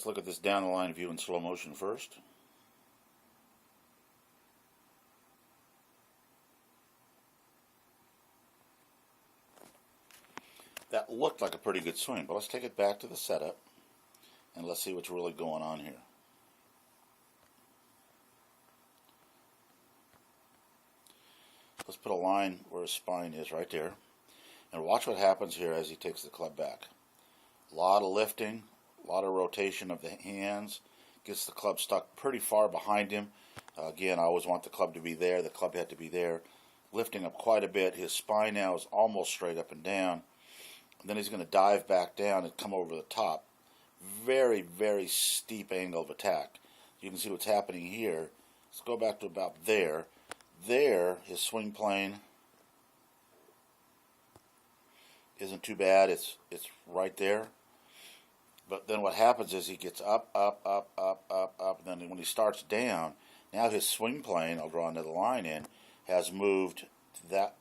Let's look at this down the line view in slow motion first. That looked like a pretty good swing, but let's take it back to the setup and let's see what's really going on here. Let's put a line where his spine is right there. And watch what happens here as he takes the club back. A lot of lifting, a lot of rotation of the hands. Gets the club stuck pretty far behind him. Again, I always want the club to be there. The club had to be there. Lifting up quite a bit. His spine now is almost straight up and down. And then he's going to dive back down and come over the top. Very, very steep angle of attack. You can see what's happening here. Let's go back to about there. There, his swing plane isn't too bad. It's right there. But then what happens is he gets up, and then when he starts down, now his swing plane, I'll draw another line in, has moved that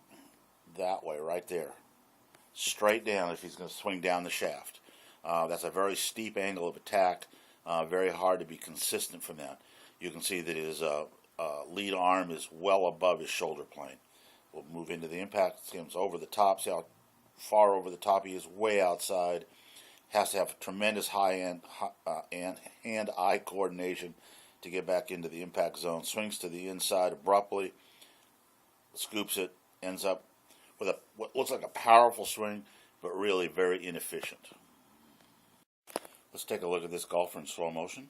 way, right there. Straight down if he's going to swing down the shaft. That's a very steep angle of attack. Very hard to be consistent from that. You can see that his lead arm is well above his shoulder plane. We'll move into the impact. See him over the top. See how far over the top he is, way outside. Has to have tremendous hand-eye coordination to get back into the impact zone. Swings to the inside abruptly, scoops it, ends up with what looks like a powerful swing, but really very inefficient. Let's take a look at this golfer in slow motion.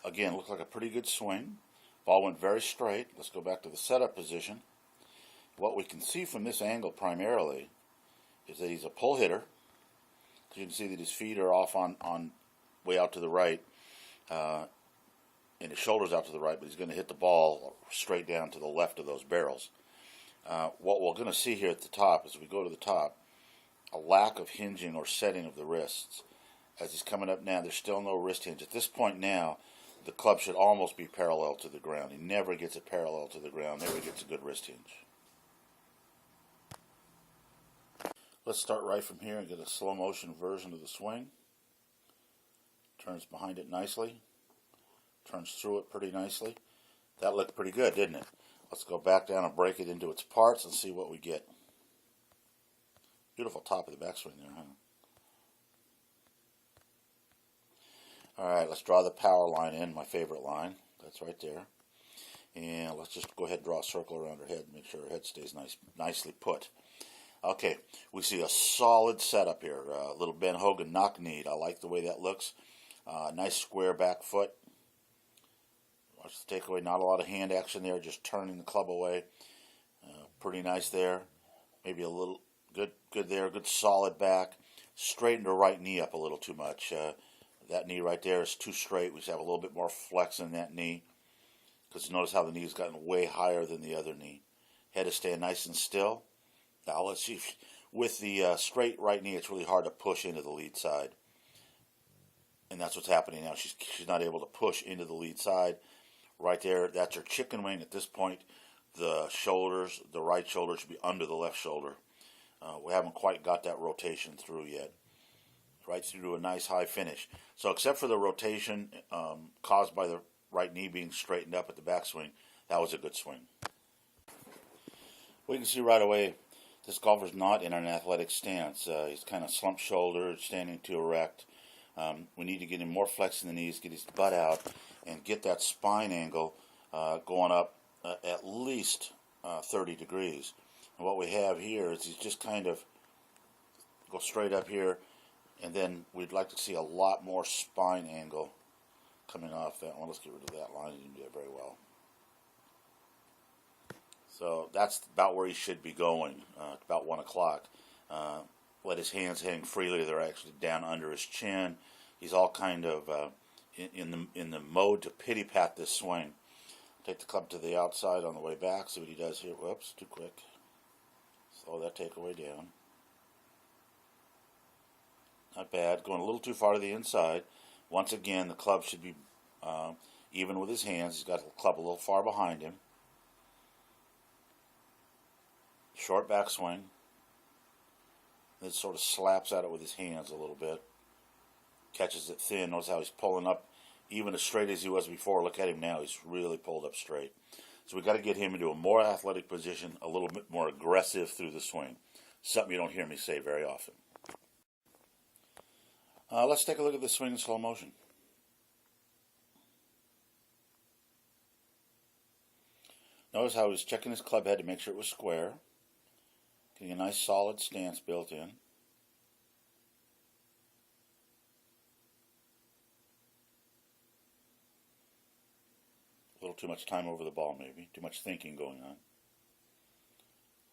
Again, looks like a pretty good swing. Ball went very straight. Let's go back to the setup position. What we can see from this angle primarily is that he's a pull hitter. You can see that his feet are off on way out to the right, and his shoulders out to the right, but he's going to hit the ball straight down to the left of those barrels. What we're going to see here at the top, as we go to the top, a lack of hinging or setting of the wrists. As he's coming up now, there's still no wrist hinge. At this point now, the club should almost be parallel to the ground. He never gets it parallel to the ground, never gets a good wrist hinge. Let's start right from here and get a slow motion version of the swing. Turns behind it nicely. Turns through it pretty nicely. That looked pretty good, didn't it? Let's go back down and break it into its parts and see what we get. Beautiful top of the backswing there, huh? Alright, let's draw the power line in, my favorite line. That's right there. And let's just go ahead and draw a circle around her head and make sure her head stays nicely put. Okay, we see a solid setup here. A little Ben Hogan knock knee. I like the way that looks. Nice square back foot. Watch the takeaway. Not a lot of hand action there, just turning the club away. Pretty nice there. Maybe a little good there. Good solid back. Straightened her right knee up a little too much. That knee right there is too straight. We should have a little bit more flex in that knee. Because notice how the knee's gotten way higher than the other knee. Head is staying nice and still. Now let's see. With the straight right knee, it's really hard to push into the lead side. And that's what's happening now. She's not able to push into the lead side. Right there, that's her chicken wing at this point. The shoulders, the right shoulder should be under the left shoulder. We haven't quite got that rotation through yet. Right through a nice high finish. So except for the rotation caused by the right knee being straightened up at the backswing, that was a good swing. We can see right away this golfer's not in an athletic stance. He's kind of slumped shouldered, standing too erect. We need to get him more flex in the knees, get his butt out, and get that spine angle going up at least 30 degrees. And what we have here is he's just kind of go straight up here, and then we'd like to see a lot more spine angle coming off that one. Let's get rid of that line. He didn't do it very well. So that's about where he should be going, about 1 o'clock. Let his hands hang freely. They're actually down under his chin. He's all kind of in the mode to pity-pat this swing. Take the club to the outside on the way back. See what he does here. Whoops, too quick. Slow that takeaway down. Not bad. Going a little too far to the inside. Once again, the club should be even with his hands. He's got the club a little far behind him. Short backswing. Then sort of slaps at it with his hands a little bit. Catches it thin. Notice how he's pulling up even as straight as he was before. Look at him now. He's really pulled up straight. So we've got to get him into a more athletic position, a little bit more aggressive through the swing. Something you don't hear me say very often. Let's take a look at this swing in slow motion. Notice how he's checking his club head to make sure it was square. Getting a nice solid stance built in. A little too much time over the ball maybe. Too much thinking going on.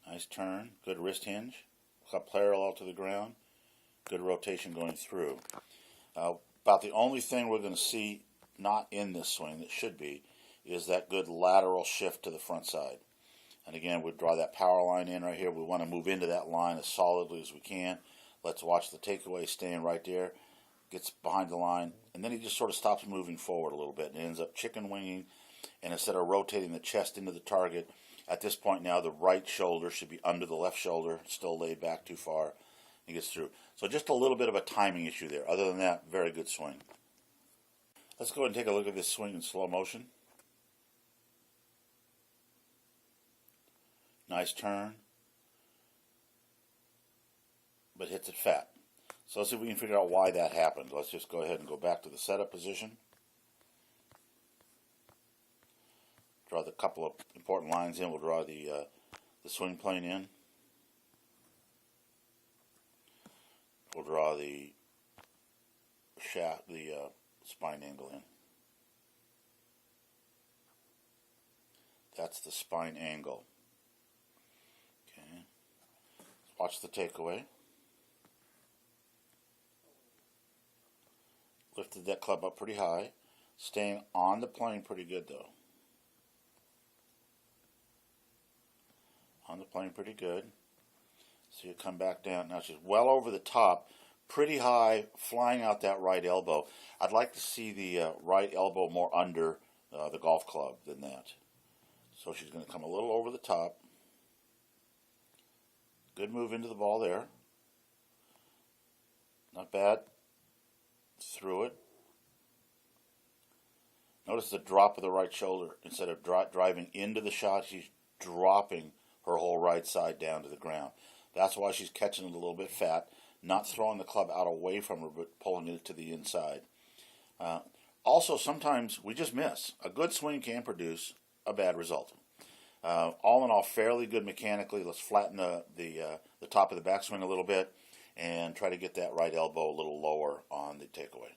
Nice turn. Good wrist hinge. Club parallel to the ground. Good rotation going through. About the only thing we're going to see not in this swing that should be is that good lateral shift to the front side. And again, we draw that power line in right here. We want to move into that line as solidly as we can. Let's watch the takeaway staying right there. Gets behind the line, and then he just sort of stops moving forward a little bit and ends up chicken winging. And instead of rotating the chest into the target, at this point now the right shoulder should be under the left shoulder, still laid back too far. He gets through. So just a little bit of a timing issue there. Other than that, very good swing. Let's go ahead and take a look at this swing in slow motion. Nice turn, but hits it fat. So let's see if we can figure out why that happened. Let's just go ahead and go back to the setup position. Draw the couple of important lines in. We'll draw the swing plane in. We'll draw the shaft, the spine angle in. That's the spine angle. Okay. Let's watch the takeaway. Lifted that club up pretty high. Staying on the plane pretty good though. On the plane pretty good. So you come back down. Now she's well over the top, pretty high, flying out that right elbow. I'd like to see the right elbow more under the golf club than that. So she's going to come a little over the top. Good move into the ball there. Not bad. Through it. Notice the drop of the right shoulder. Instead of driving into the shot, she's dropping her whole right side down to the ground. That's why she's catching it a little bit fat, not throwing the club out away from her, but pulling it to the inside. Also, sometimes we just miss. A good swing can produce a bad result. All in all, fairly good mechanically. Let's flatten the top of the backswing a little bit and try to get that right elbow a little lower on the takeaway.